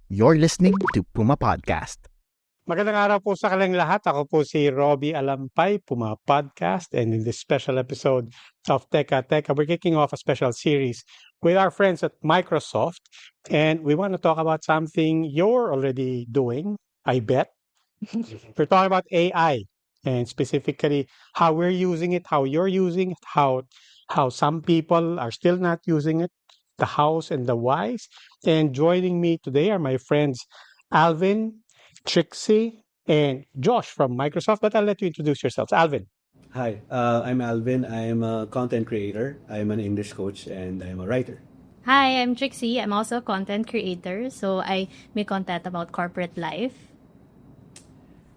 You're listening to Puma Podcast. Magandang araw po sa kanilang lahat. Ako po si Roby Alampay, Puma Podcast. And in this special episode of Teka Teka, we're kicking off a special series with our friends at Microsoft. And we want to talk about something you're already doing, I bet. We're talking about AI and specifically how we're using it, how you're using it, how some people are still not using it, the hows and the whys. And joining me today are my friends Alvin, Trixie, and Josh from Microsoft. But I'll let you introduce yourselves. Alvin. Hi, I'm Alvin. I'm a content creator. I'm an English coach and I'm a writer. Hi, I'm Trixie. I'm also a content creator. So I make content about corporate life.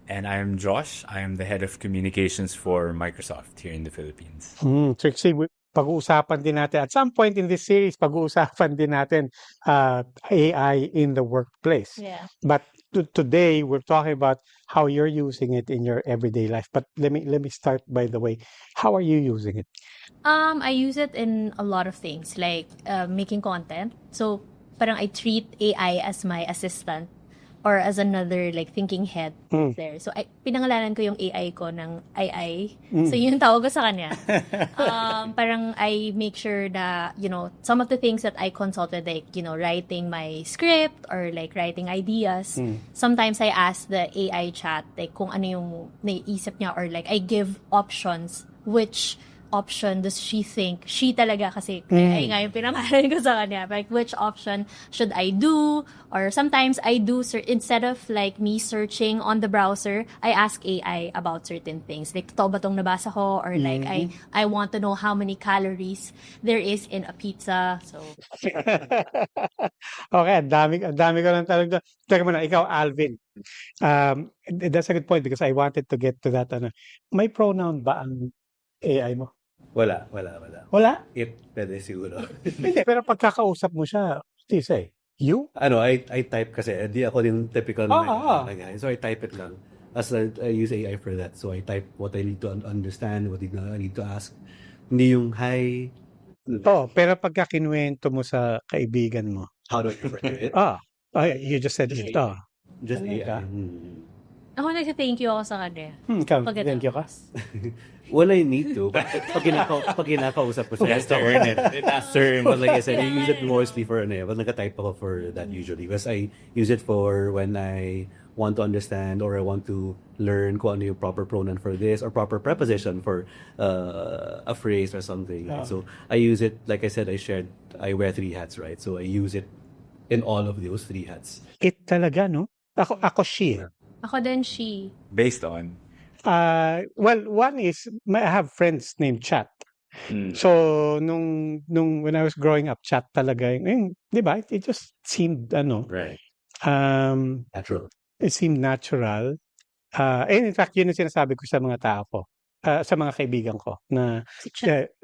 And I'm Josh. I am the head of communications for Microsoft here in the Philippines. Trixie, pag-uusapan din natin. At some point in this series, pag-uusapan din natin AI in the workplace. Yeah. But today, we're talking about how you're using it in your everyday life. But let me start, by the way. How are you using it? I use it in a lot of things, like making content. So parang I treat AI as my assistant or as another like thinking head there. So pinangalanan ko yung AI ko ng AI. So yun yung tawag ko sa kanya. Parang I make sure that, some of the things that I consulted, like, writing my script or like writing ideas. Sometimes I ask the AI chat like kung ano yung naiisip niya, or like I give options which option does she think, she talaga kasi ay nga yung pinamahalan ko sa kanya, like which option should I do, or sometimes I do instead of like me searching on the browser, I ask AI about certain things, like totoo ba tong nabasa ko, or like I want to know how many calories there is in a pizza. So Okay, ang dami ko ng tanong doon. Teka muna, ikaw, Alvin. That's a good point because I wanted to get to that. May pronoun ba ang AI mo? Wala. Wala? It, pwede siguro. Hindi, pero pagkakausap mo siya, what do you say? You? I type kasi, di ako din typical Ah. na guy. So I type it lang. As I use AI for that. So I type what I need to understand, what I need to ask. Hindi yung hi. Pero pagka kinuwento mo sa kaibigan mo, How do I refer to it? you just said it. Just Talaga? AI. ako nagsa-thank you ako sa kanya. Thank you ka. Well, I need to. Pag kinakausap ko siya. He has to earn it. It has to earn. But like I said, I use it mostly for but nagka-type ako for that usually. Because I use it for when I want to understand or I want to learn kung ano yung proper pronoun for this or proper preposition for a phrase or something. So I use it, like I said, I wear 3 hats, right? So I use it in all of those 3 hats. It talaga, no? Ako she. Ako din she. Based on? Well, one is, I have friends named Chat. So, nung when I was growing up, Chat talaga yung, di ba? It just seemed, Right. Natural. it seemed natural. And in fact, yun yung sinasabi ko sa mga tao ko, sa mga kaibigan ko, na,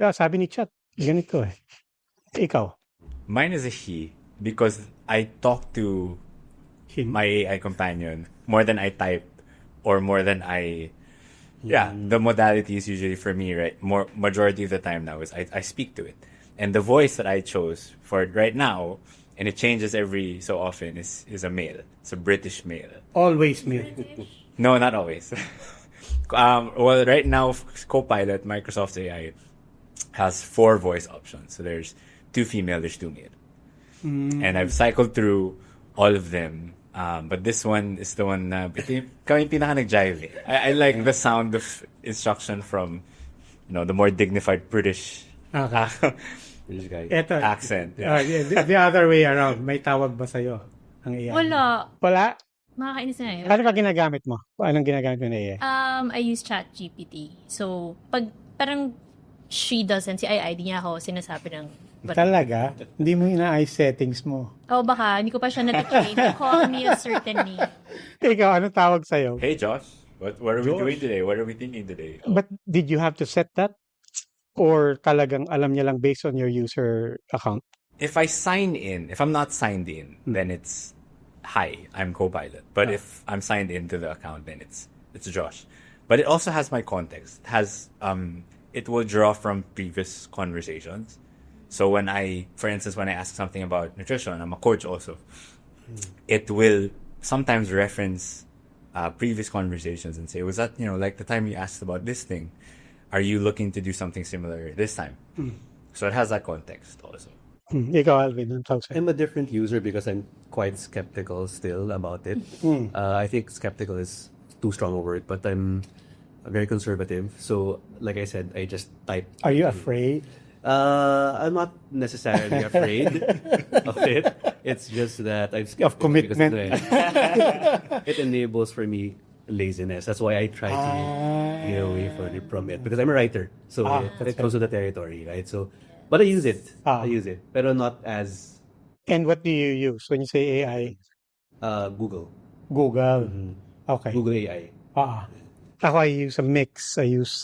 sabi ni Chat, ganito eh. Ikaw? Mine is a he because I talk to my AI companion more than I type or more than I... Yeah, the modality is usually for me, right? Majority of the time now is I speak to it. And the voice that I chose for it right now, and it changes every so often, is a male. It's a British male. Always me. No, not always. Well, right now, Copilot, Microsoft AI, has 4 voice options. So there's 2 female, there's 2 male. And I've cycled through all of them. But this one is the one na kami pinaka nag-jive eh. I like the sound of instruction from, the more dignified British British guy. Eto, accent. Yeah. the other way around, may tawag ba sa'yo ang AI? Wala. Wala? Makakainis na yun. Ano ba ginagamit mo? Anong ginagamit mo na AI? I use ChatGPT. So, pag parang she doesn't, si AI, di niya ako sinasabi ng... Talaga? Hindi mo ina-ayos settings mo. Baka, hindi ko pa siya na-train. Call me a certain name. Ikaw, anong tawag sa'yo? Hey Josh, what are we doing today? What are we thinking today? But did you have to set that? Or talagang alam niya lang based on your user account? If I'm not signed in, then it's hi, I'm Copilot. But if I'm signed into the account, then it's Josh. But it also has my context. It will draw from previous conversations. So for instance, when I ask something about nutrition, I'm a coach also. it will sometimes reference previous conversations and say, was that, like the time you asked about this thing? Are you looking to do something similar this time? So it has that context also. Ikaw, Alvin, ang tawag sa'yo? I'm a different user because I'm quite skeptical still about it. I think skeptical is too strong a word, but I'm very conservative. So, like I said, I just type. Are you afraid? I'm not necessarily afraid of it. It's just that I'm skeptical Of commitment. because it enables for me laziness. That's why I try to get away from it because I'm a writer, so it goes to the territory, right? So, but I use it. I use it, but not as And what do you use when you say AI? Google. Google. Okay. Google AI. Ako, I use a mix. I use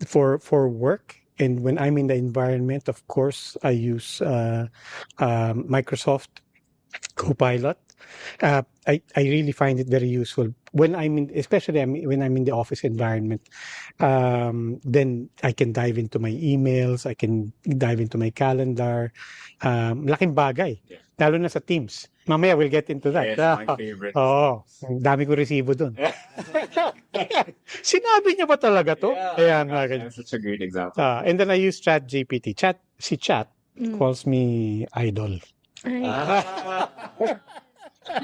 for work, and when I'm in the environment, of course, I use Microsoft Copilot. I really find it very useful when especially when I'm in the office environment. Then I can dive into my emails. I can dive into my calendar. Laking bagay. Lalo na sa Teams. Mamaya we'll get into that. Yes, my favorite. Oo. Ang dami ko resibo dun. Sinabi niya ba talaga to? Ayan, mga ganyan. That's such a great example. And then I use ChatGPT. Chat calls me idol.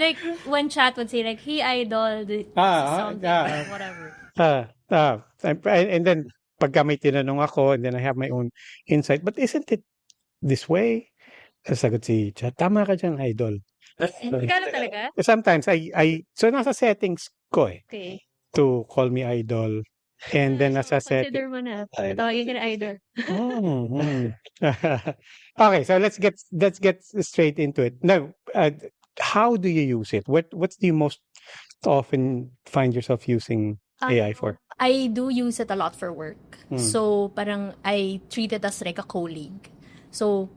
Like when chat would say like, "Hey idol," something like whatever. And then pagka may tinanong ako, and then I have my own insight. But isn't it this way? Sagot si Chat, tama ka dyan, idol. Ikaw lang talaga? Sometimes so nasa settings ko Okay. to call me idol. And then nasa settings. Consider mo na. Tawagin ka na idol. Okay, so let's get straight into it. Now, how do you use it? What do you most often find yourself using AI for? I do use it a lot for work. So parang I treat it as like a colleague. So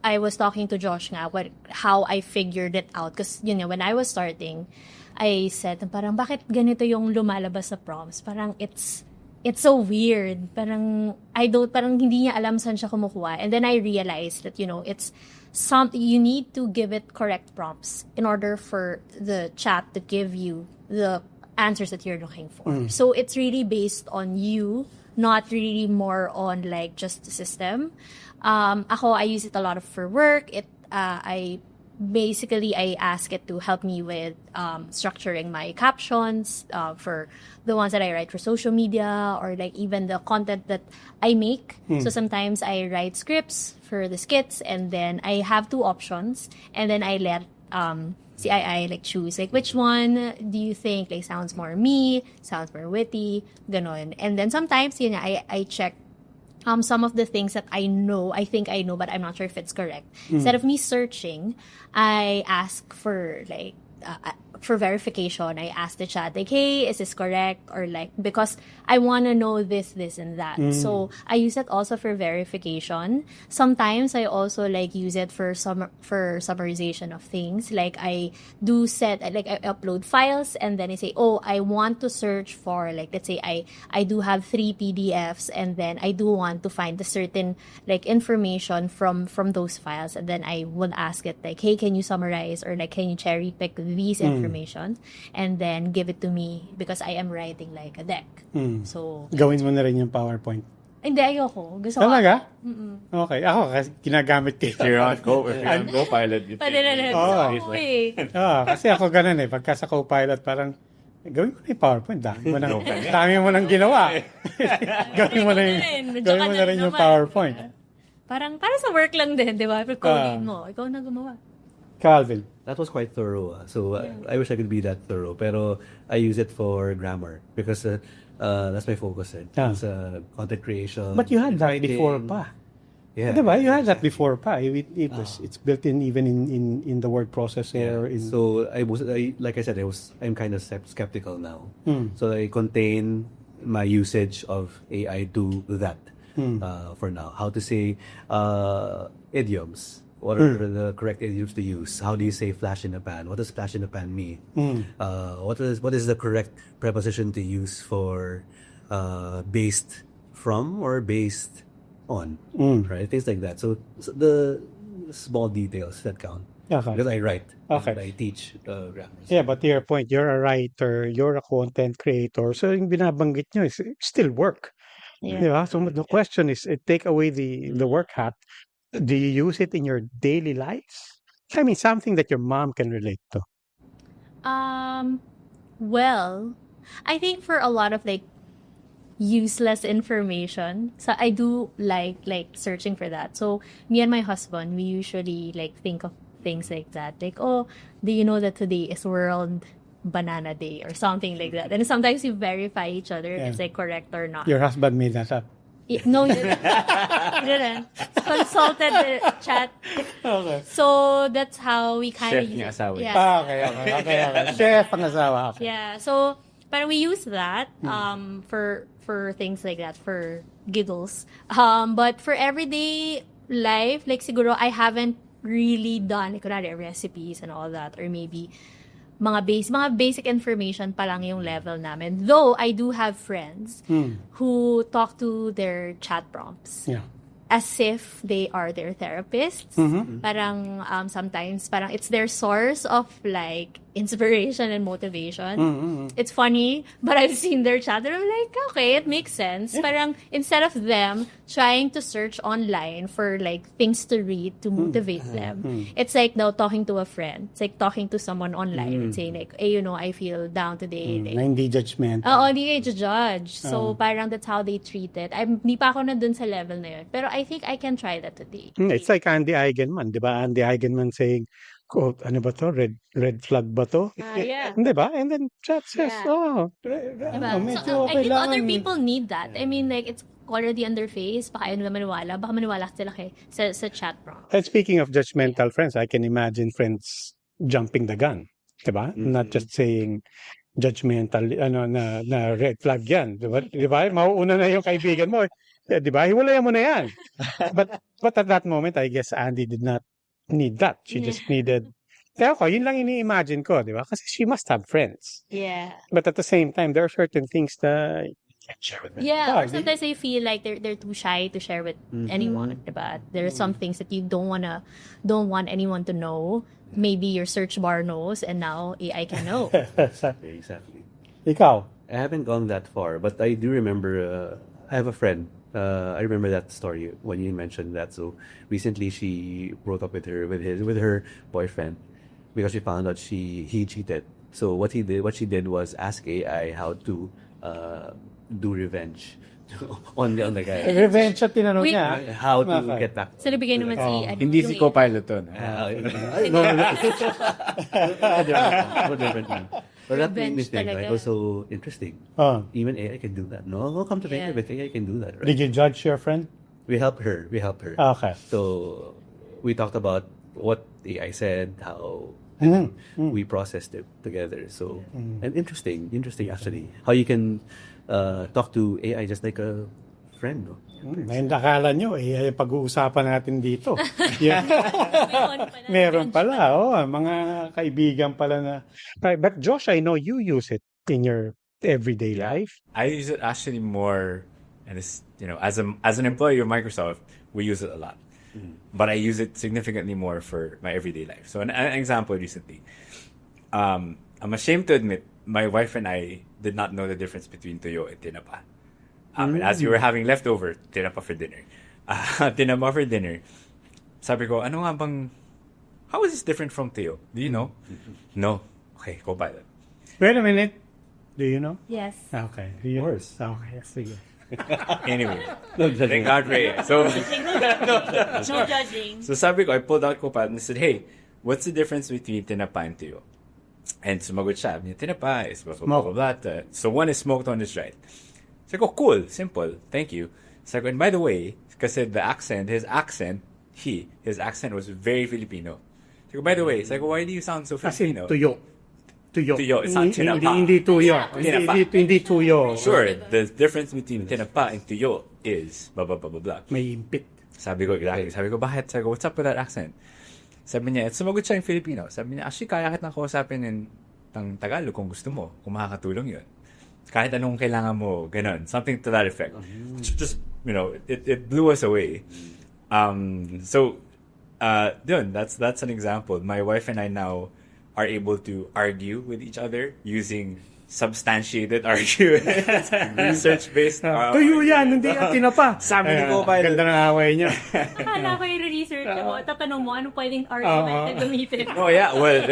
I was talking to Josh nga how I figured it out, because when I was starting, I said parang bakit ganito yung lumalabas sa prompts? Parang it's so weird. Parang hindi niya alam saan siya kumukuha. And then I realized that it's you need to give it correct prompts in order for the chat to give you the answers that you're looking for. So it's really based on you, not really more on like just the system. Ako, I use it a lot for work. I ask it to help me with structuring my captions for the ones that I write for social media, or like even the content that I make. So sometimes I write scripts for the skits, and then I have two options, and then I let CII like choose like which one do you think like sounds more me, sounds more witty, ganon. And then sometimes I check some of the things that I think I know, but I'm not sure if it's correct. Instead of me searching, I ask for like for verification. I ask the chat like, hey, is this correct? Or like, because I want to know this and that. So I use it also for verification. Sometimes I also like use it for summarization of things. Like I do I upload files, and then I say, oh, I want to search for like, let's say I do have 3 PDFs, and then I do want to find a certain like information from those files, and then I would ask it like, hey, can you summarize, or like, can you cherry pick these information and then give it to me, because I am writing like a deck. So Gawin mo na rin yung PowerPoint. hindi, ayoko. Gusto ko. Talaga? Okay. Ako, kasi ginagamit ko. If you're on Copilot, you Kasi ako ganun pagka sa Copilot, parang gawin mo na yung PowerPoint. Dami mo nang ginawa. Gawin mo na rin yung PowerPoint. Parang para sa work lang din, di ba? For coding mo, ikaw na gumawa. Calvin. That was quite thorough. So I wish I could be that thorough. Pero I use it for grammar because that's my focus. It's content creation. But you had that writing. before pa. Yeah. Diba? You had that before pa. It's built in even in the word processor. So like I said, I'm kind of skeptical now. So I contain my usage of AI to that for now. How to say idioms. What are the correct idioms to use? How do you say flash in a pan? What does flash in a pan mean? What is the correct preposition to use for based from or based on? Right? Things like that. So the small details that count. Okay. Because I write. Okay. And I teach grammar. Yeah, but to your point, you're a writer, you're a content creator, so yung binabanggit nyo is still work. Yeah. Di ba? So the question is, take away the work hat. Do you use it in your daily lives? I mean, something that your mom can relate to. Well, I think for a lot of like useless information, so I do like searching for that. So me and my husband, we usually like think of things like that, like, oh, do you know that today is World Banana Day or something like that? And sometimes you verify each other if it's like correct or not. Your husband made that up. No, he didn't. He didn't. Consulted the chat. Okay. So that's how we kind Chef of niya asawa. yeah. Okay. Chef ang asawa. Okay. Yeah, so parang we use that for things like that, for giggles. But for everyday life, like siguro I haven't really done like kunwari recipes and all that, or maybe mga basic information pa lang yung level namin. Though I do have friends who talk to their chat prompts. Yeah. As if they are their therapists. Parang sometimes parang it's their source of like inspiration and motivation. It's funny, but I've seen their chat and I'm like, okay, it makes sense. Parang instead of them trying to search online for like things to read to motivate them, it's like now talking to a friend. It's like talking to someone online and saying like, hey, you know, I feel down today. Like, Na hindi judgment. oo, hindi kayo judge. So, parang that's how they treat it. Hindi pa ako na dun sa level na yun. Pero I think I can try that today. It's like Andy Eigenman, di ba? Andy Eigenman saying, quote, ano ba to? Red flag ba to? Yeah. Di ba? And then chat says, Yeah. Diba? medyo So, I think other kailangan- people need that. I mean, like, it's already on their face. Baka ayaw nila maniwala. Baka maniwala sila sa chat prompt. And speaking of judgmental friends, I can imagine friends jumping the gun. Diba? Not just saying judgmental, na red flag yan. Diba? Mauuna na yung kaibigan mo. Diba? Hiwalayan mo na yan. But at that moment, I guess Andy did not need that. She just needed, kaya ako, yun lang ini-imagine ko, diba? Kasi she must have friends. Yeah. But at the same time, there are certain things that you can't share with them. Yeah, or sometimes I feel like they're too shy to share with anyone, diba? There are some things that you don't want anyone to know. Maybe your search bar knows, and now AI can know. Exactly. Ikaw? I haven't gone that far, but I do remember. I have a friend. I remember that story when you mentioned that. So recently, she broke up with her boyfriend because she found out he cheated. So what she did was ask AI how to do revenge on the guy. Revenge at tinanong Wait. niya. How to Okay. get back. So, nabigay naman si... Hindi si Copilot to. No. Different one. But that made me Revenge think, talaga. like, also interesting. Oh. Even AI can do that. No, come to think of it, AI can do that, right? Did you judge your friend? We help her. Okay. So we talked about what AI said, how we processed it together. So and interesting actually. How you can talk to AI just like a friend. No? Ngayon akala nyo, yung pag-uusapan natin dito. Yeah. Meron pala, mga kaibigan pala na. But Josh, I know you use it in your everyday life. I use it actually more, and it's, you know, as an employee of Microsoft, we use it a lot. But I use it significantly more for my everyday life. So an example recently, I'm ashamed to admit my wife and I did not know the difference between tuyo and tinapa. And as we were having leftover tinapa for dinner, sabi ko, ano nga bang, how is this different from tuyo? Do you know? No. Okay, Copilot. Wait a minute. Do you know? Yes. Okay. Of course. Okay, sige. Anyway, thank God for it. So, No judging. so sabi ko, I pulled out Copilot and said, hey, what's the difference between tinapa and tuyo? And sumagot siya, tinapa is blah, blah, blah, blah, blah. So one is smoked, one is dried. So I go, cool, simple, thank you. So I go, and by the way, kasi his accent was very Filipino. So I go, by the way, so I go, why do you sound so Kasi Filipino? tuyo. Tuyo, it's not tinapa. Hindi tuyo. Hindi tuyo. Sure, the difference between tinapa and tuyo is blah, blah, blah, blah, blah. May impit. Sabi ko, exactly. Sabi ko, bakit? Sabi ko, what's up with that accent? Sabi niya, sumagot siya in Filipino. Sabi niya, actually, kaya kita kausapin ng Tagalog kung gusto mo, kung makakatulong yun. Kahit anong kailangan mo, ganun. Something to that effect. Just, you know, it blew us away. So, that's an example. My wife and I now are able to argue with each other using substantiated arguments, research-based. Tuyo yan, hindi yan tinapa. Sabi ni Copilot. Ganda ng away niya. Akala ko i-research mo. Tatanong mo, ano pwedeng argument na gamitin? Oh yeah, well,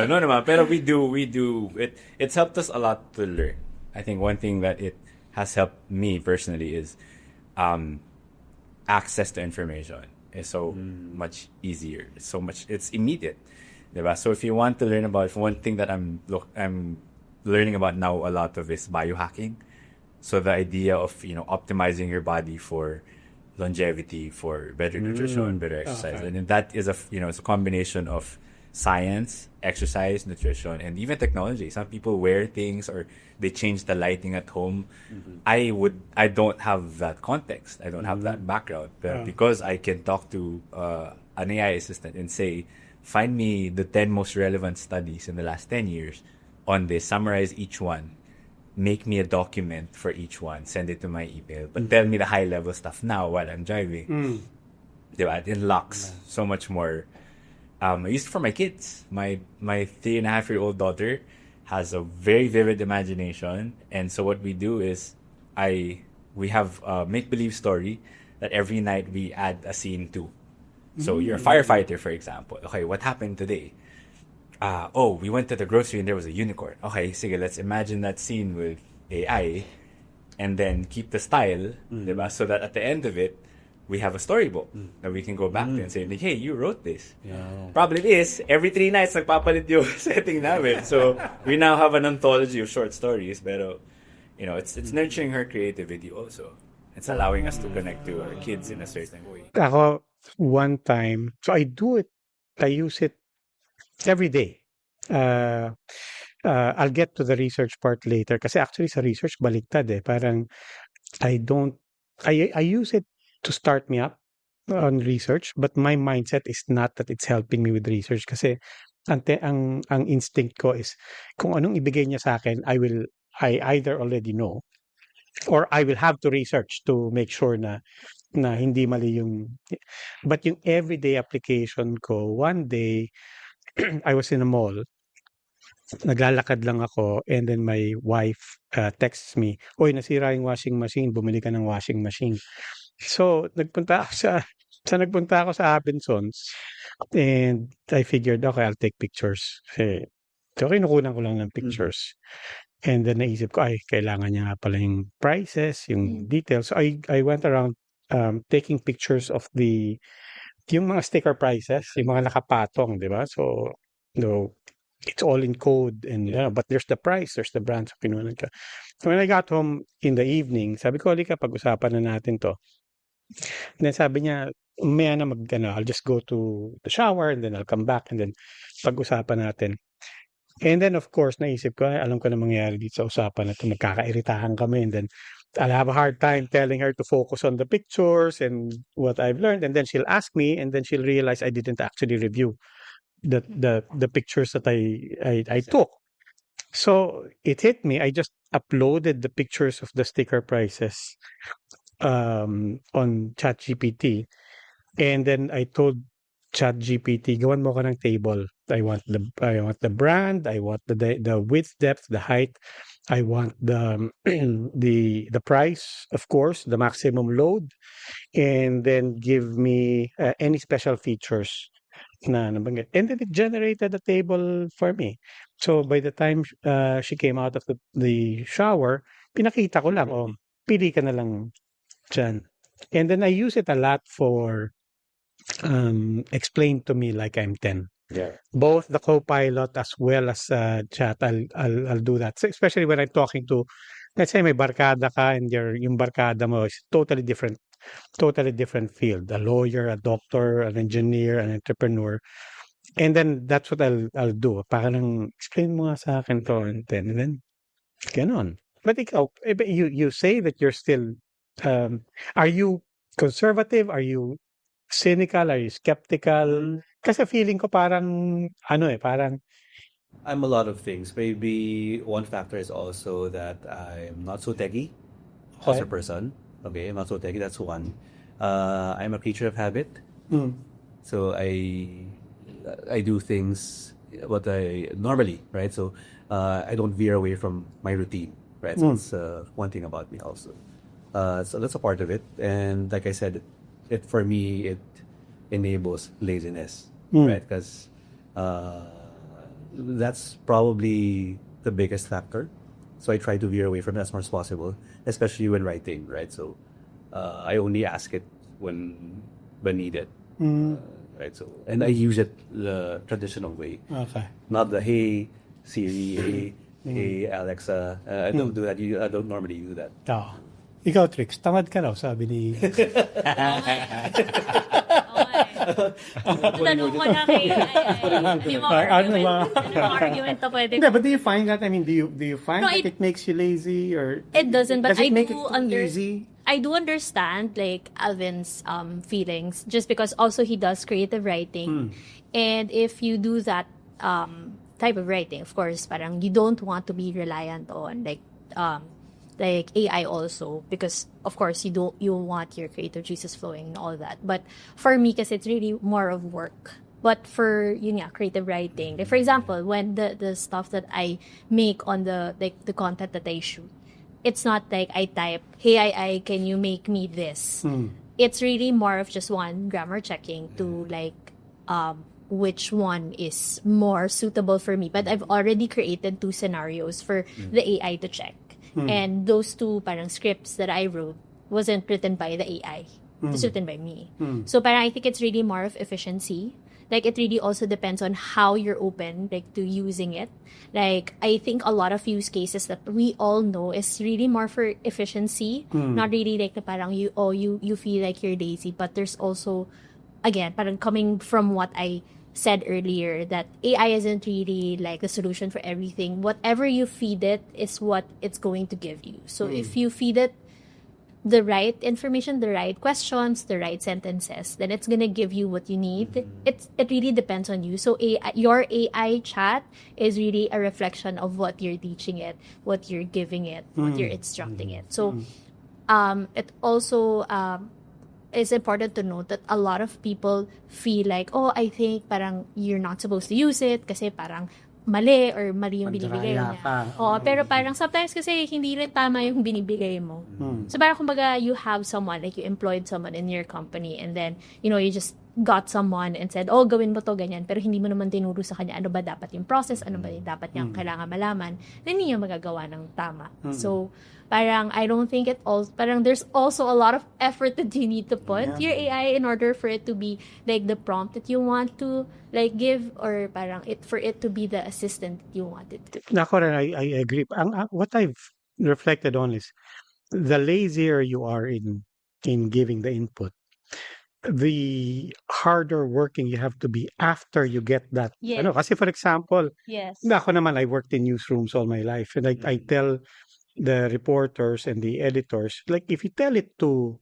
no naman. Pero we do. It's helped us a lot to learn. I think one thing that it has helped me personally is access to information is so much easier. It's immediate. Diba? So if you want to learn about one thing that I'm learning about now a lot of is biohacking. So the idea of optimizing your body for longevity, for better nutrition, better exercise, and that is it's a combination of science, exercise, nutrition, and even technology. Some people wear things or they change the lighting at home. I don't have that context. I don't have that background, but because I can talk to an AI assistant and say, find me the 10 most relevant studies in the last 10 years on this, summarize each one, make me a document for each one, send it to my email, but tell me the high level stuff now while I'm driving. Diba? It unlocks so much more. I used it for my kids. My 3.5-year-old daughter has a very vivid imagination, and so what we do is we have a make-believe story that every night we add a scene to. So you're a firefighter, for example. Okay, what happened today? We went to the grocery and there was a unicorn. Okay, sige, let's imagine that scene with AI and then keep the style, diba? So that at the end of it, we have a storybook that we can go back to and say, hey, you wrote this. Yeah. Problem is, every 3 nights, nagpapalit yung setting namin. So we now have an anthology of short stories, pero, it's nurturing her creativity also. It's allowing us to connect to our kids in a certain way. Ako, one time, so I use it every day. I'll get to the research part later kasi actually sa research baliktad parang I use it to start me up on research, but my mindset is not that it's helping me with research kasi ang instinct ko is kung anong ibigay niya sa akin, I either already know or I will have to research to make sure na hindi mali but yung everyday application ko, one day I was in a mall, naglalakad lang ako, and then my wife texts me, "Oy, nasira yung washing machine, bumili ka ng washing machine." So, nagpunta ako sa Abençons, and I figured, okay, I'll take pictures. So, kinukunan ko lang ng pictures. And then naisip ko, kailangan niya nga pala yung prices, yung details. So, I went around taking pictures of yung mga sticker prices, yung mga nakapatong, di ba? So, it's all in code, and but there's the price, there's the brand. So, kinunan ka. So, when I got home in the evening, sabi ko, halika, pag-usapan na natin to. And then sabi niya, maya na I'll just go to the shower, and then I'll come back, and then pag-usapan natin. And then, of course, naisip ko, alam ko na mangyayari dito sa usapan na ito, magkakairitahan kami, and then I'll have a hard time telling her to focus on the pictures and what I've learned, and then she'll ask me, and then she'll realize I didn't actually review the pictures that I took. So it hit me. I just uploaded the pictures of the sticker prices on ChatGPT, and then I told ChatGPT, gawan mo ka ng table. I want the brand, I want the width, depth, the height, I want the price, of course, the maximum load, and then give me any special features na nabanggit. And then it generated a table for me. So by the time she came out of the shower, pinakita ko lang, pili ka na lang dyan. And then I use it a lot for explain to me like I'm 10. Yeah. Both the Copilot as well as chat, I'll do that. So especially when I'm talking to, let's say may barkada ka and yung barkada mo is totally different field. A lawyer, a doctor, an engineer, an entrepreneur. And then that's what I'll do. Parang explain mo nga sa akin to, and then ganon. But ikaw, you say that you're still, are you conservative? Are you cynical? Are you skeptical? Kasi feeling ko parang parang I'm a lot of things. Maybe one factor is also that I'm not so techy as a person. Okay, I'm not so techy. That's one. I'm a creature of habit. So I do things what I normally, right? So I don't veer away from my routine, right? So that's one thing about me also. So that's a part of it. And like I said, it for me it enables laziness, right? Because that's probably the biggest factor. So I try to veer away from it as much as possible, especially when writing, right? So I only ask it when needed, right? So and I use it the traditional way, Okay. not the hey Siri, hey Alexa. I don't do that. I don't normally do that. Oo. Ikaw, Trix, tamad ka raw, sabi ni... Tanong mo na kay Hindi mo argument to pwede. Hindi, but do you find that? I mean, do you find No, that it makes you lazy or... It doesn't, but does I it make do it too easy? I do understand like Alvin's feelings just because also he does creative writing. And if you do that type of writing, of course, parang you don't want to be reliant on like AI also because of course you want your creative juices flowing and all that. But for me, because it's really more of work. But for creative writing, like for example, when the stuff that I make on the content that I shoot, it's not like I type, hey AI, can you make me this? It's really more of just one grammar checking to like which one is more suitable for me. But I've already created 2 scenarios for the AI to check. And those 2 parang scripts that I wrote wasn't written by the AI. It was written by me. So parang I think it's really more of efficiency. Like it really also depends on how you're open like to using it. Like I think a lot of use cases that we all know is really more for efficiency, not really like the parang you feel like you're lazy, but there's also again parang coming from what I said earlier that AI isn't really like the solution for everything. Whatever you feed it is what it's going to give you. So if you feed it the right information, the right questions, the right sentences, then it's gonna give you what you need. It really depends on you. So your AI chat is really a reflection of what you're teaching it, what you're giving it, what you're instructing it. So it also it's important to note that a lot of people feel like, oh, I think parang you're not supposed to use it kasi parang mali or mali yung binibigay Magdraya niya. ka. Oo, pero parang sometimes kasi hindi rin tama yung binibigay mo. So parang kumbaga you have someone, like you employed someone in your company and then, you just got someone and said, oh, gawin mo to ganyan, pero hindi mo naman tinuro sa kanya ano ba dapat yung process, ano ba yung dapat niyang kailangan malaman, then hindi niya magagawa ng tama. So, parang I don't think parang there's also a lot of effort that you need to put your AI in order for it to be like the prompt that you want to like give or parang for it to be the assistant that you want it to be. Nako rin, I agree. What I've reflected on is the lazier you are in giving the input, the harder working you have to be after you get that. Yes. Kasi for example, Yes. ako naman, I worked in newsrooms all my life and I tell the reporters and the editors, like if you tell it to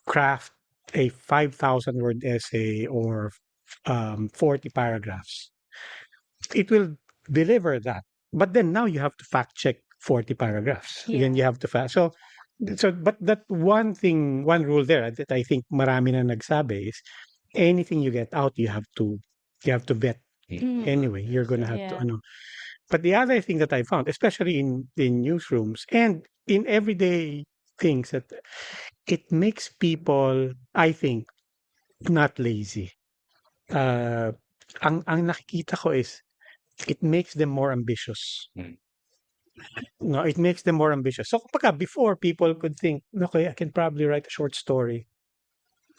craft a 5,000 word essay or 40 paragraphs, it will deliver that. But then now you have to fact check 40 paragraphs. Yeah. Again, you have to so but that one rule there that I think marami na nagsabi is anything you get out, you have to vet anyway. You're gonna have to But the other thing that I found, especially in newsrooms and in everyday things, that it makes people, I think, not lazy. Ang nakikita ko is it makes them more ambitious. No, it makes them more ambitious. So kapag before people could think, okay, I can probably write a short story.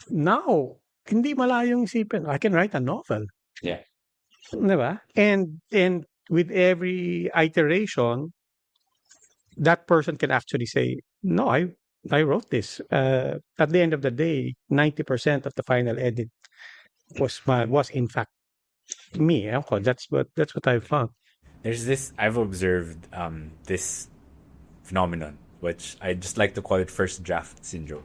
Now, hindi malayong isipin. I can write a novel. Yeah. Diba? And with every iteration, that person can actually say, no, I wrote this. At the end of the day, 90% of the final edit was in fact me. Okay, that's what I found. I've observed this phenomenon, which I just like to call it first draft syndrome.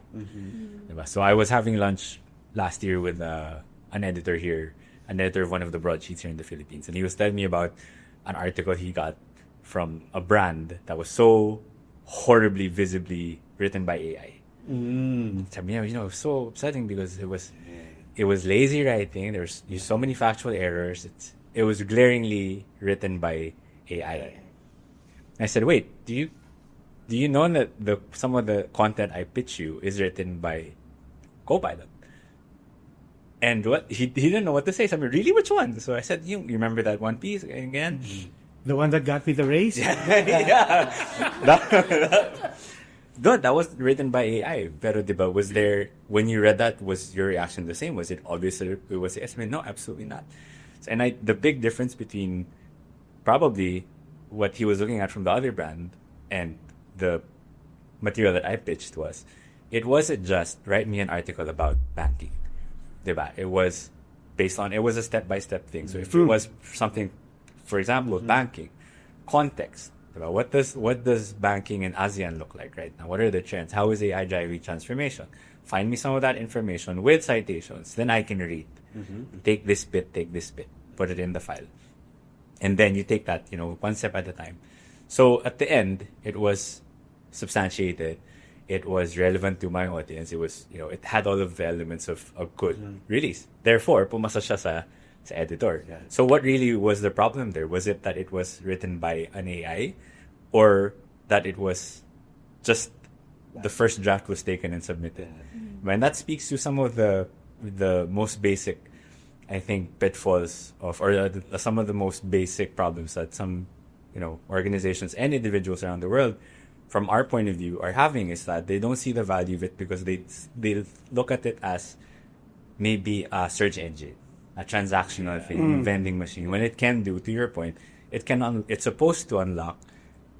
Diba? So I was having lunch last year with an editor here, an editor of one of the broadsheets here in the Philippines, and he was telling me about an article he got from a brand that was so horribly visibly written by AI. Sabi niya, it was so upsetting because it was it was lazy writing. There's so many factual errors. It was glaringly written by AI. I said, wait, do you know that some of the content I pitch you is written by Copilot? And what he didn't know what to say. So I mean, really, which one? So I said, you remember that one piece again? The one that got me the raise? Yeah. That was written by AI. Pero diba, was there, when you read that, was your reaction the same? Was it obvious that it was yes? I mean, no, absolutely not. And the big difference between probably what he was looking at from the other brand and the material that I pitched was, it wasn't just write me an article about banking. Diba? It was a step-by-step thing. So if it was something, for example, banking, context, diba? What does banking in ASEAN look like right now? What are the trends? How is AI driving transformation? Find me some of that information with citations. Then I can read. Take this bit, put it in the file. And then you take that, one step at a time. So at the end, it was substantiated. It was relevant to my audience. It was, it had all of the elements of a good release. Therefore, pumasa siya sa editor. Yeah. So what really was the problem there? Was it that it was written by an AI, or that it was just the first draft was taken and submitted? And that speaks to some of the most basic, I think, pitfalls or some of the most basic problems that some, organizations and individuals around the world, from our point of view, are having, is that they don't see the value of it because they look at it as maybe a search engine, a transactional thing, a vending machine. When it can do, to your point, it's supposed to unlock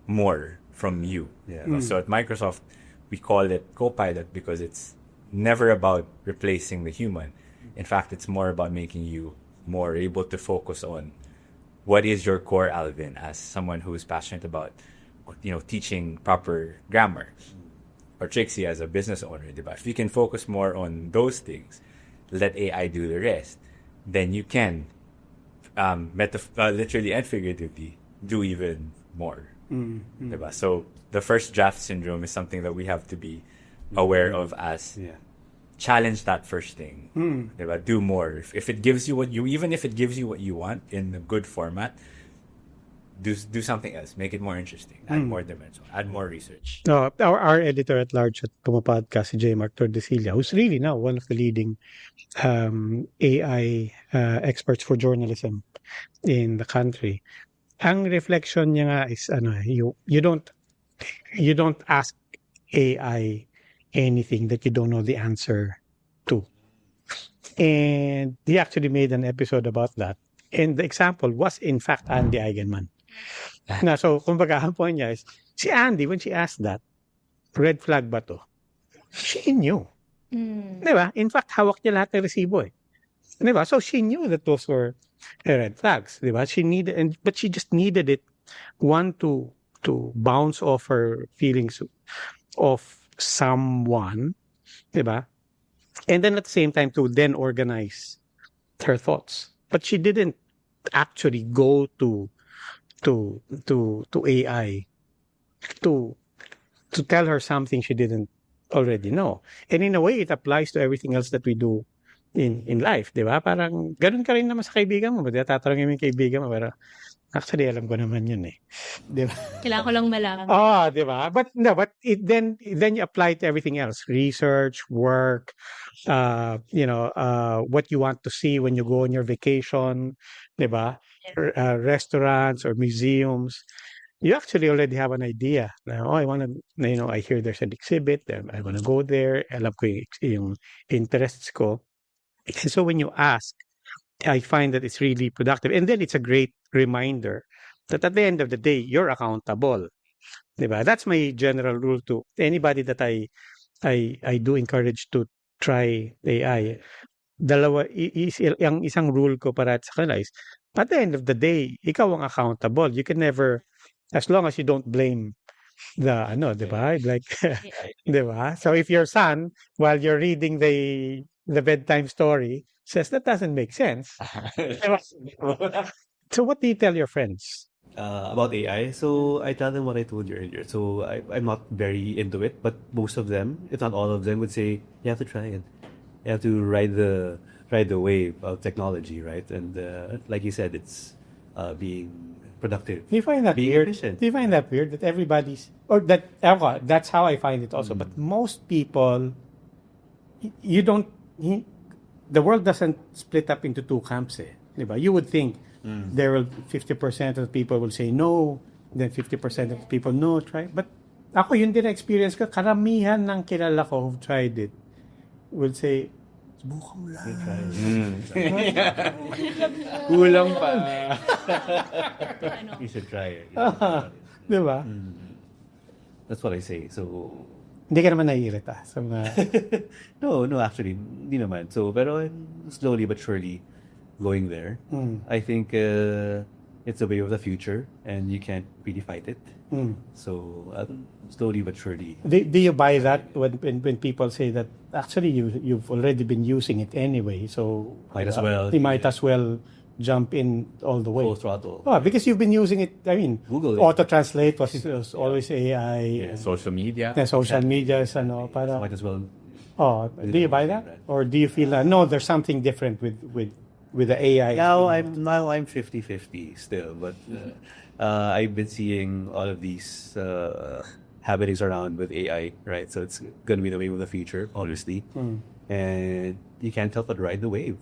more from you. Yeah. So at Microsoft, we call it Copilot because it's never about replacing the human. In fact, it's more about making you more able to focus on what is your core, Alvin, as someone who is passionate about, teaching proper grammar, or Trixie as a business owner. Diba? If you can focus more on those things, let AI do the rest, then you can, literally and figuratively, do even more. Diba? So the first draft syndrome is something that we have to be aware of as challenge that first thing. Diba? Do more. If it gives you even if it gives you what you want in a good format, do something else. Make it more interesting. Add more dimension. Add more research. No, our editor at large at Pumapodcast, si J. Mark Tordesillas, who's really now one of the leading AI experts for journalism in the country. Ang reflection niya nga is you don't ask AI anything that you don't know the answer to. And he actually made an episode about that. And the example was, in fact, Andy Eigenman. Na, so, kumbaga, ang point niya is, si Andy, when she asked that, red flag ba to? She knew. Diba? In fact, hawak niya lahat ng resibo eh. Diba? So, she knew that those were red flags. Diba? But she just needed it, one, to bounce off her feelings of someone, diba? And then at the same time to then organize her thoughts. But she didn't actually go to AI to tell her something she didn't already know. And in a way, it applies to everything else that we do in life, di ba? Parang ganun ka rin naman sa kaibigan mo. Ba't tatanungin mo yung kaibigan mo? Pero actually, alam ko naman yun eh. Di ba? Kailangan ko lang malaman. Di ba? But then you apply to everything else. Research, work, what you want to see when you go on your vacation, di ba? Restaurants or museums. You actually already have an idea. I want to, I hear there's an exhibit. I want to go there. Alam ko yung interests ko. And so when you ask, I find that it's really productive. And then it's a great reminder that at the end of the day, you're accountable. Diba? That's my general rule to anybody that I do encourage to try AI. Yung isang rule ko para sa kanila is, at the end of the day, ikaw ang accountable. You can never, as long as you don't blame the, diba? Like, diba? So if your son, while you're reading the bedtime story, says that doesn't make sense. So what do you tell your friends? About AI, so I tell them what I told you earlier. So I'm not very into it, but most of them, if not all of them, would say you have to try it. You have to ride ride the wave of technology, right? And like you said, it's being productive. Do you find that being weird? efficient. Do you find that weird that everybody's or that that's how I find it also. But most people, you don't. The world doesn't split up into two camps. Diba? You would think there will 50% of the people will say no, then 50% of the people no. Try, but ako yun din experience ko. Karamihan ng kilala ko who tried it will say, subukan mo lang. Kulang pa. You should try it. Diba? That's what I say. So Hindi ka naman naiirita sa mga... no, actually, hindi naman. So, pero I'm slowly but surely going there. I think it's the way of the future, and you can't really fight it. So, slowly but surely. Do you buy that when people say that actually you've already been using it anyway, so Might as well. you might as well jump in all the way. Full throttle. Oh, because you've been using it. I mean, Google it. auto translate was always AI. Yeah. Social media. And social media is para. Might as well. Oh, do you buy that, or do you feel no? There's something different with the AI. Now I'm 50-50 still, but I've been seeing all of these happenings around with AI, right? So it's going to be the wave of the future, obviously, and you can't help but ride the wave.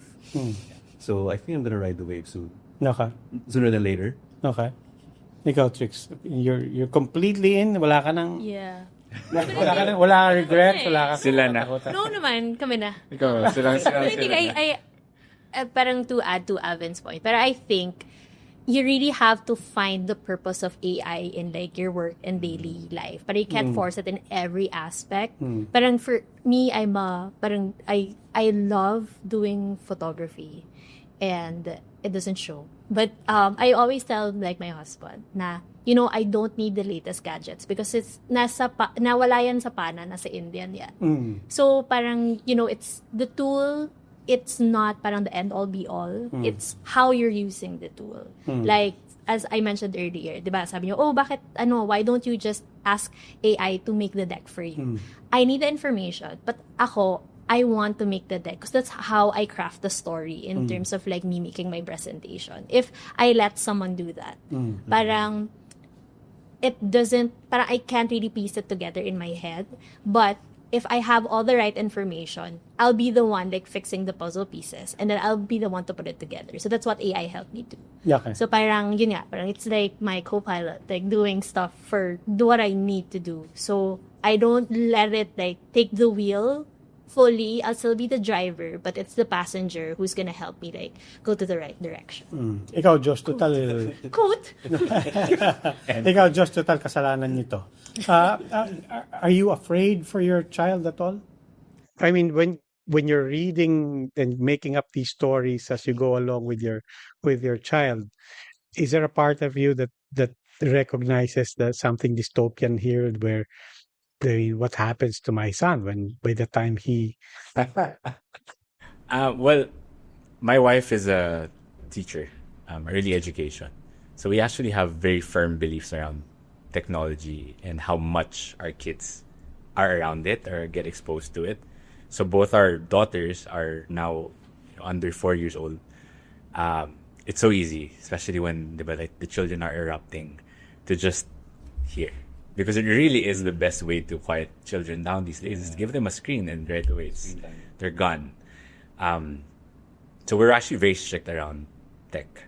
So I think I'm going to ride the wave soon, Okay. sooner than later. Okay. Ikaw, Trix, you're completely in. Wala ka nang wala ka regrets, wala ka. Sila na. No naman, kami na. Ikaw, silang I think I parang to add to Alvin's point, but I think you really have to find the purpose of AI in like your work and daily life. But you can't force it in every aspect. Parang for me, I love doing photography, and it doesn't show. But I always tell like my husband na, I don't need the latest gadgets because it's nawala yan sa pana, nasa Indian yan. So parang, it's the tool. It's not parang the end all be all. It's how you're using the tool. Like, as I mentioned earlier, diba, sabi niyo, why don't you just ask AI to make the deck for you? I need the information, but I want to make the deck because that's how I craft the story in terms of like me making my presentation. If I let someone do that, parang I can't really piece it together in my head, but if I have all the right information, I'll be the one like fixing the puzzle pieces, and then I'll be the one to put it together. So that's what AI helped me do. Okay. So parang it's like my co-pilot, like doing stuff do what I need to do. So I don't let it like take the wheel fully. I'll still be the driver, but it's the passenger who's gonna help me like go to the right direction. Ikaw, Diyos, total. Quote. Ikaw, Diyos, total kasalanan nito. Are you afraid for your child at all? I mean, when you're reading and making up these stories as you go along with your child, is there a part of you that recognizes that something dystopian here, where what happens to my son by the time he? Well, my wife is a teacher, early education. So we actually have very firm beliefs around technology and how much our kids are around it or get exposed to it. So both our daughters are now under 4 years old. It's so easy, especially when the children are erupting, to just hear. Because it really is the best way to quiet children down these days, is give them a screen and right away they're gone. So we're actually very strict around tech.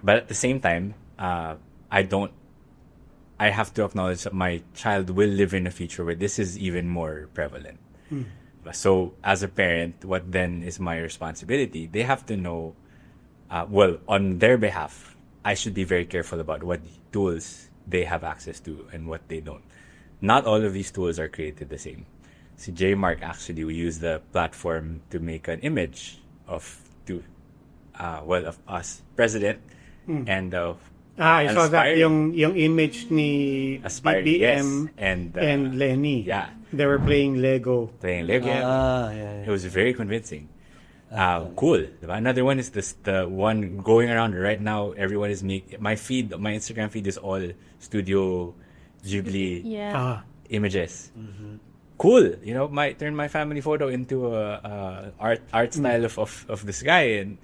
But at the same time, I have to acknowledge that my child will live in a future where this is even more prevalent. So as a parent, what then is my responsibility? They have to know, on their behalf, I should be very careful about what tools they have access to and what they don't. Not all of these tools are created the same. So JMark actually, we use the platform to make an image of us, President, and I saw that yung image ni Aspiring, BBM yes. and Lenny. Yeah. They were playing Lego. It was very convincing. Cool. Another one is the one going around right now. Everyone is my Instagram feed is all Studio Ghibli images. cool, might turn my family photo into a art style of this guy, and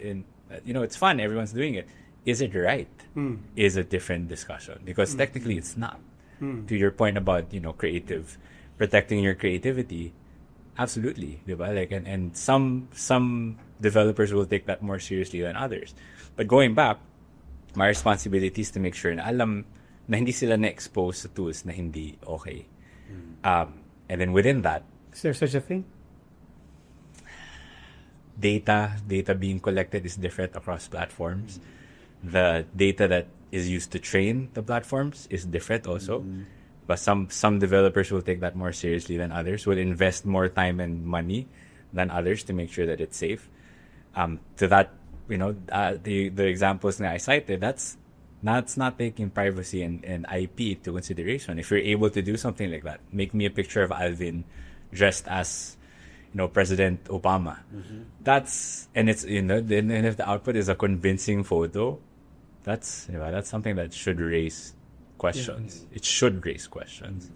it's fun. Everyone's doing it. Is it right? Is a different discussion, because technically it's not. To your point about protecting your creativity, absolutely, diba? Like, and some developers will take that more seriously than others. But going back, my responsibility is to make sure na alam na hindi sila na-expose sa tools na hindi okay. And then within that, Is there such a thing? data being collected is different across platforms. The data that is used to train the platforms is different also. But some developers will take that more seriously than others, will invest more time and money than others to make sure that it's safe. To that, the examples that I cited, that's not taking privacy and IP into consideration. If you're able to do something like that, make me a picture of Alvin dressed as President Obama. And it's and if the output is a convincing photo, that's something that should raise questions. It should raise questions.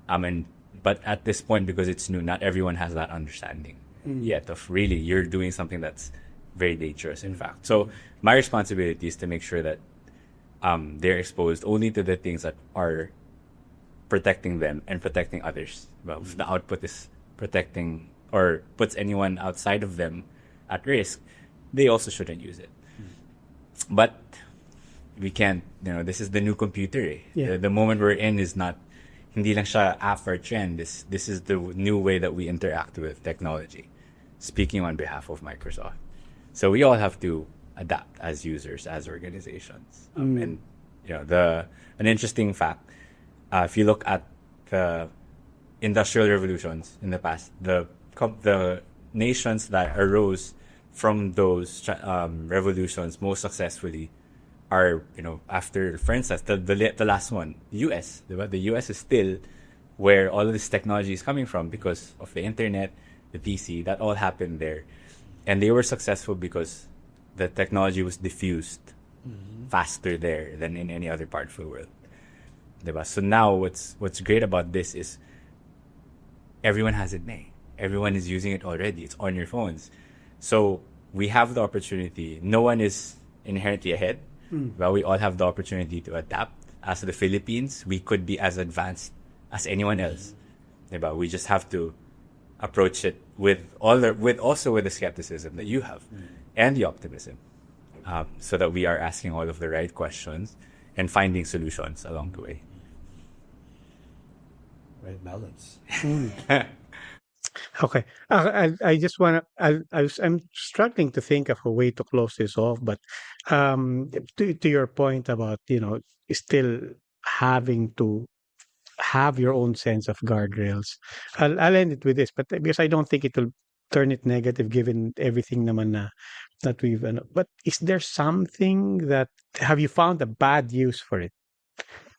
But at this point, because it's new, not everyone has that understanding yet of really you're doing something that's very dangerous, in fact. So my responsibility is to make sure that they're exposed only to the things that are protecting them and protecting others. Well, if the output is protecting or puts anyone outside of them at risk, they also shouldn't use it. But we can't, this is the new computer. The moment we're in is not, hindi lang siya app or trend. This is the new way that we interact with technology. Speaking on behalf of Microsoft. So we all have to adapt as users, as organizations. And an interesting fact, if you look at the industrial revolutions in the past, the nations that arose from those revolutions most successfully are, after, for instance, the last one, the US. The US is still where all of this technology is coming from because of the internet, the PC, that all happened there. And they were successful because the technology was diffused faster there than in any other part of the world. Diba? So now what's great about this is everyone has it now. Everyone is using it already. It's on your phones. So we have the opportunity. No one is inherently ahead, but we all have the opportunity to adapt. As the Philippines, we could be as advanced as anyone else. Diba? We just have to approach it with the skepticism that you have and the optimism, so that we are asking all of the right questions and finding solutions along the way. Right balance. Okay. I just want to. I'm struggling to think of a way to close this off, but to your point about still having to have your own sense of guardrails. I'll end it with this, but because I don't think it will turn it negative given everything naman that we've. But is there something that have you found a bad use for it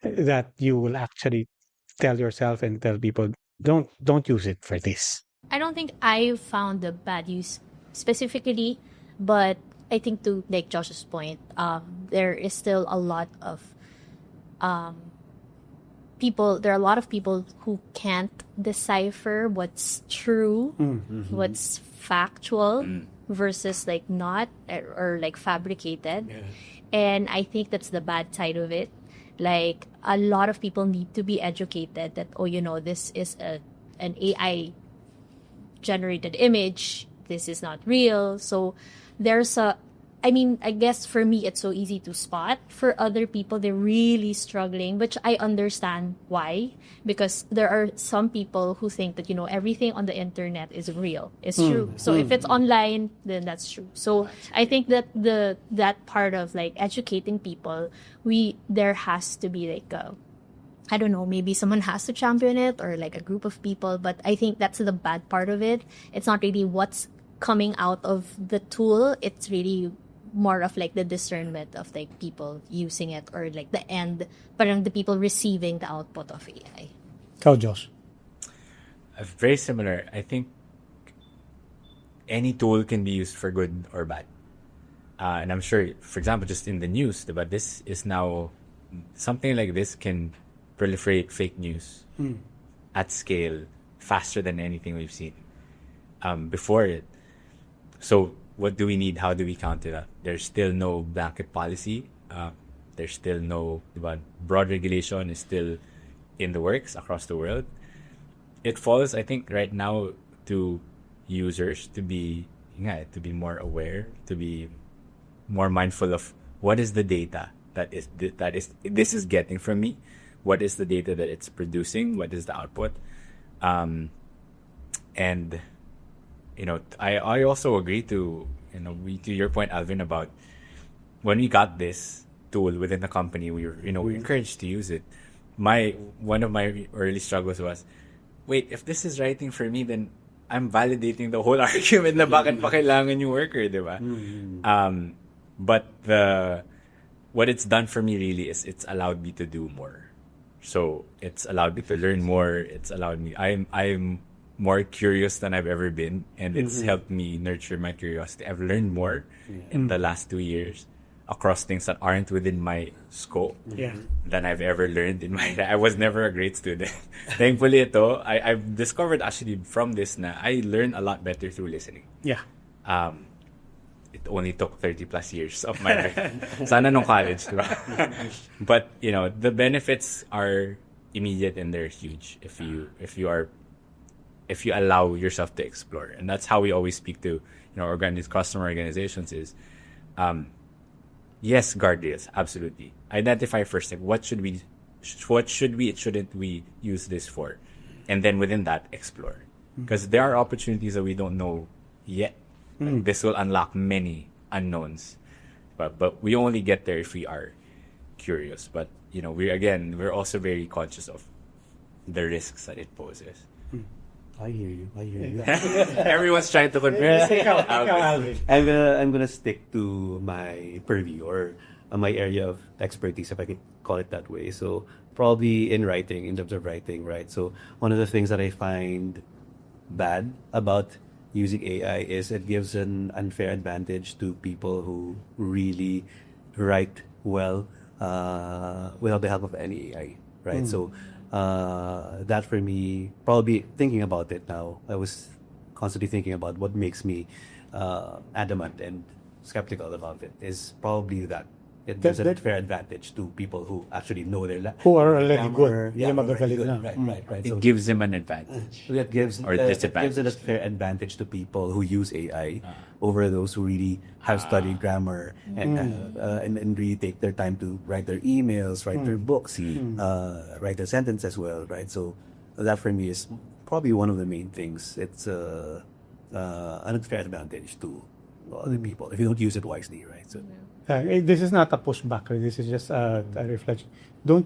that you will actually tell yourself and tell people don't use it for this? I don't think I found the bad use specifically, but I think to like Josh's point, there is still a lot of people. There are a lot of people who can't decipher what's true, what's factual versus like not or like fabricated. And I think that's the bad side of it. Like a lot of people need to be educated that this is an AI generated image. This is not real. So there's I guess for me, it's so easy to spot. For other people, they're really struggling, which I understand why. Because there are some people who think that, everything on the internet is real. It's true. So if it's online, then that's true. So I think that that part of like educating people, there has to be like I don't know, maybe someone has to champion it or like a group of people. But I think that's the bad part of it. It's not really what's coming out of the tool. It's really more of like the discernment of like people using it or like the end, parang the people receiving the output of AI. How, Josh? Very similar. I think any tool can be used for good or bad. And I'm sure, for example, just in the news, but this is now something like this can proliferate fake news at scale faster than anything we've seen before it. So what do we need? How do we counter that? There's still no blanket policy. There's still no broad regulation is still in the works across the world. It falls, I think, right now to users to be more aware, to be more mindful of what is the data that this is getting from me, what is the data that it's producing, what is the output, and I also agree to your point, Alvin, about when we got this tool within the company, we were encouraged to use it. One of my early struggles was, wait, if this is writing for me, then I'm validating the whole argument na bakit pa kailangan yung worker, di ba? But what it's done for me really is it's allowed me to do more. So it's allowed me to learn more. It's allowed me. I'm more curious than I've ever been, and it's helped me nurture my curiosity. I've learned more in the last 2 years across things that aren't within my scope than I've ever learned in my life. I was never a great student. Thankfully, I've discovered actually from this na I learn a lot better through listening. Yeah. It only took 30 plus years of my life. Sana nung college, diba? But, the benefits are immediate and they're huge if you allow yourself to explore. And that's how we always speak to, customer organizations is, yes, guardrails, absolutely. Identify first, like, what shouldn't we use this for? And then within that, explore. Because there are opportunities that we don't know yet. Like, this will unlock many unknowns. But we only get there if we are curious. But, we're also very conscious of the risks that it poses. I hear you. Everyone's trying to convince. I'm gonna stick to my purview or my area of expertise, if I could call it that way. So probably in writing, in terms of writing, right? So one of the things that I find bad about using AI is it gives an unfair advantage to people who really write well without the help of any AI, right? So that for me, probably thinking about it now, I was constantly thinking about what makes me adamant and skeptical about it is probably that. It gives a fair advantage to people who actually know their who are already grammar. good. Yeah, Yung already magagaling good. na. Right. It gives them an advantage. So that gives Or it disadvantage. gives it a fair advantage to people who use AI over those who really have studied grammar and really take their time to write their emails, write their books, write their sentence as well, right? So that for me is probably one of the main things. It's an unfair advantage to other people if you don't use it wisely, right? So. This is not a pushback. This is just a reflection. Do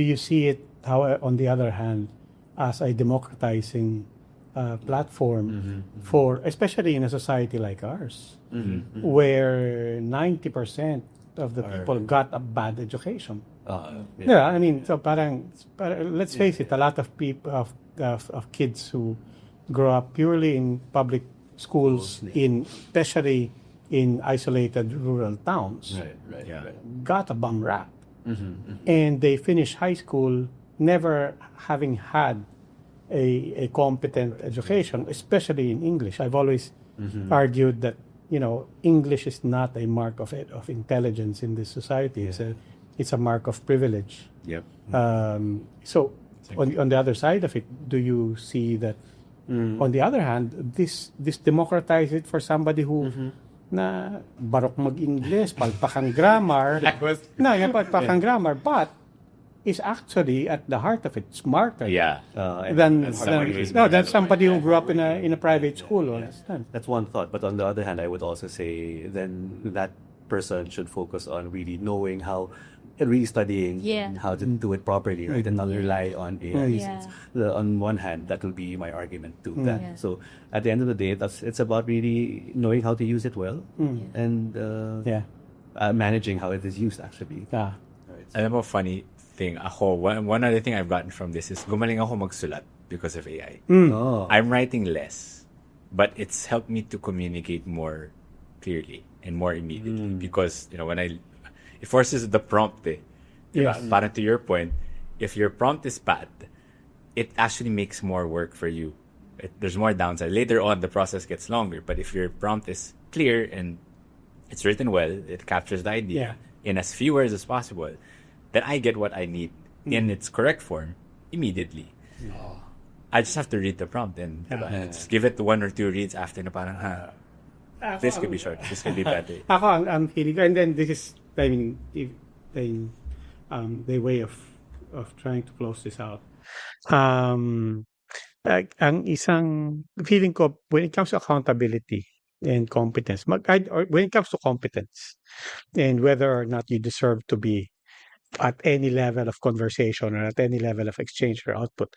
you see it, how, on the other hand, as a democratizing platform for, especially in a society like ours, where 90% of the people got a bad education? I mean, so let's face it, a lot of people, of kids who grow up purely in public schools, especially in isolated rural towns, got a bum rap. And they finish high school never having had a competent education, especially in English. I've always argued that, English is not a mark of intelligence in this society. It's a mark of privilege. Yep. So on the other side of it, do you see that, on the other hand, this democratizes it for somebody who na barok mag-English, palpakang grammar. Palpakang grammar, but is actually at the heart of it smarter than somebody who grew up in a private school. That's one thought. But on the other hand, I would also say then that person should focus on really knowing how, really studying how to do it properly, right? And not rely on AI. On one hand, that will be my argument to that. So at the end of the day, it's about really knowing how to use it well and managing how it is used actually. Alam mo, funny thing, one other thing I've gotten from this is gumaling ako magsulat because of AI. I'm writing less, but it's helped me to communicate more clearly and more immediately because, it forces the prompt. Parang to your point, if your prompt is bad, it actually makes more work for you. There's more downside. Later on, the process gets longer. But if your prompt is clear and it's written well, it captures the idea in as few words as possible, then I get what I need in its correct form immediately. I just have to read the prompt and just give it 1 or 2 reads after na parang, this could be short, this could be better. Ako, ang feeling ko, and then this is, I mean, the way of trying to close this out. Ang isang feeling ko, when it comes to accountability and competence, or when it comes to competence and whether or not you deserve to be at any level of conversation or at any level of exchange or output,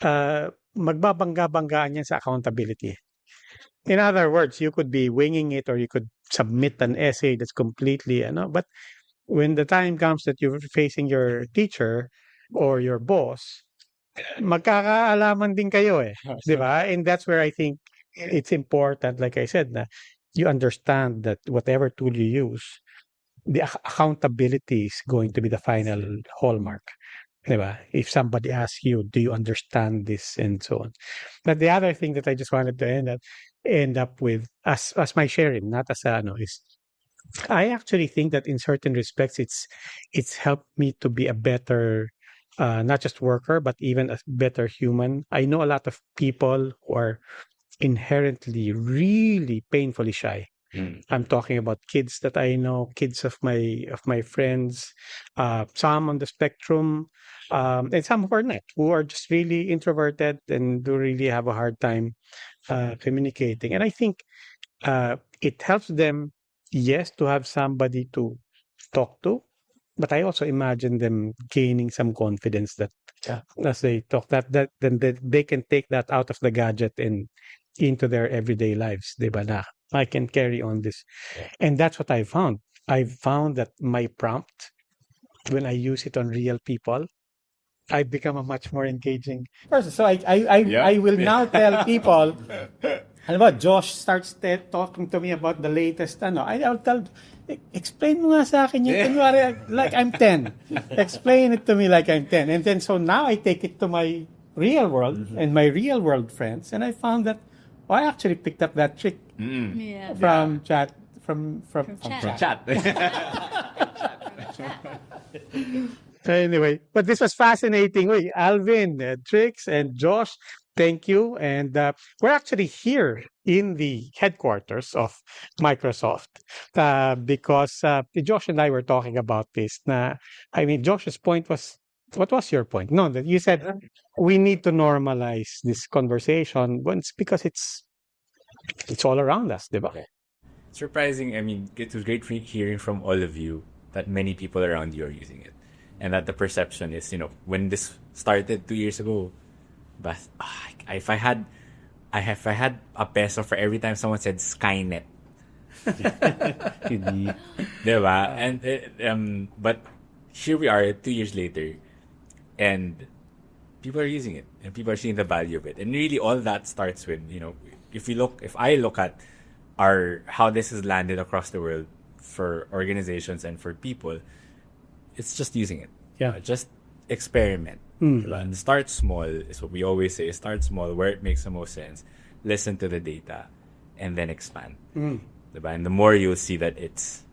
magbabangga-banggaan yan sa accountability. In other words, you could be winging it or you could submit an essay that's completely, but when the time comes that you're facing your teacher or your boss, magkakaalaman din kayo di ba? And that's where I think it's important, like I said, na you understand that whatever tool you use, the accountability is going to be the final hallmark. Diba? If somebody asks you, do you understand this, and so on. But the other thing that I just wanted to end up with as my sharing, not as is I actually think that in certain respects it's helped me to be a better not just worker but even a better human. I know a lot of people who are inherently really painfully shy. I'm talking about kids that I know, kids of my friends, some on the spectrum, and some who are not, who are just really introverted and do really have a hard time communicating. And I think it helps them, yes, to have somebody to talk to, but I also imagine them gaining some confidence that as they talk, that then they can take that out of the gadget and into their everyday lives. Diba na? I can carry on this. And that's what I found. I found that my prompt, when I use it on real people, I've become a much more engaging person. So I will now tell people, Josh starts talking to me about the latest, I'll tell, explain mo nga sa akin yun, like I'm 10. Explain it to me like I'm 10. And then, so now I take it to my real world and my real world friends, and I found that, I actually picked up that trick from chat. Anyway, but this was fascinating. Alvin, Trix, and Josh, thank you. And we're actually here in the headquarters of Microsoft because Josh and I were talking about this. Josh's point was, what was your point? No, that you said we need to normalize this conversation once because it's all around us, diba? Surprising. It was great hearing from all of you that many people around you are using it. And that the perception is, when this started 2 years ago, but if I had a peso for every time someone said Skynet, diba? And but here we are 2 years later, and people are using it, and people are seeing the value of it. And really, all that starts with, if I look at how this has landed across the world for organizations and for people, it's just using it. Yeah. Just experiment. And start small is what we always say. Start small where it makes the most sense. Listen to the data and then expand. And the more you'll see that it's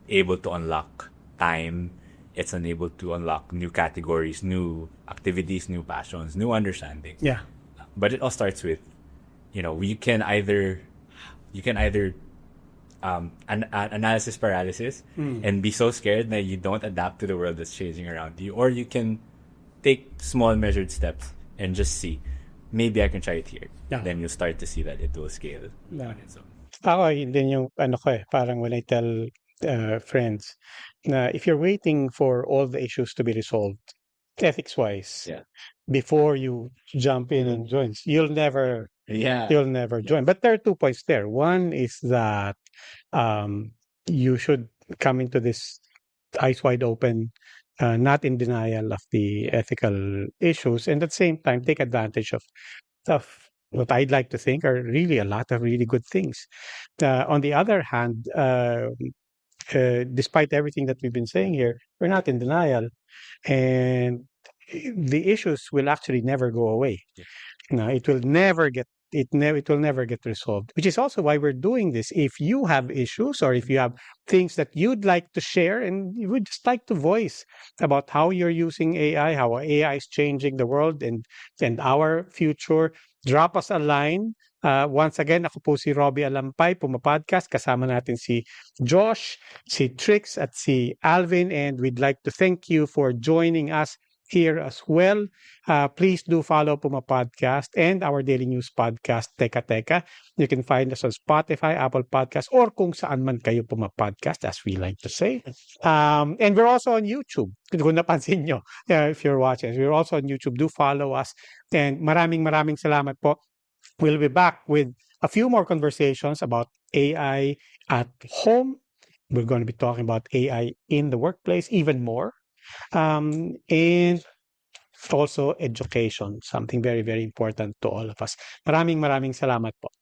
able to unlock time, it's unable to unlock new categories, new activities, new passions, new understanding. Yeah. But it all starts with, you can either analysis paralysis and be so scared that you don't adapt to the world that's changing around you, or you can take small measured steps and just see, maybe I can try it here. Then you'll start to see that it will scale on its own. Ako, yun din yung parang when I tell friends na if you're waiting for all the issues to be resolved ethics-wise before you jump in and join, you'll never join. But there are 2 points there. One is that you should come into this eyes wide open, not in denial of the ethical issues, and at the same time take advantage of what I'd like to think are really a lot of really good things. On the other hand, despite everything that we've been saying here, we're not in denial, and the issues will actually never go away. No, it will never get it will never get resolved, which is also why we're doing this. If you have issues or if you have things that you'd like to share and you would just like to voice about how you're using AI, how AI is changing the world and our future, drop us a line. Once again, ako po si Roby Alampay, pumapodcast. Kasama natin si Josh, si Trix at si Alvin, and we'd like to thank you for joining us here as well. Please do follow Puma Podcast and our daily news podcast, Teka Teka. You can find us on Spotify, Apple Podcasts, or kung saan man kayo Puma Podcast, as we like to say. And we're also on YouTube. Kung napansin nyo, if you're watching, we're also on YouTube. Do follow us. And maraming salamat po. We'll be back with a few more conversations about AI at home. We're going to be talking about AI in the workplace even more. And also education, something very, very important to all of us. Maraming salamat po.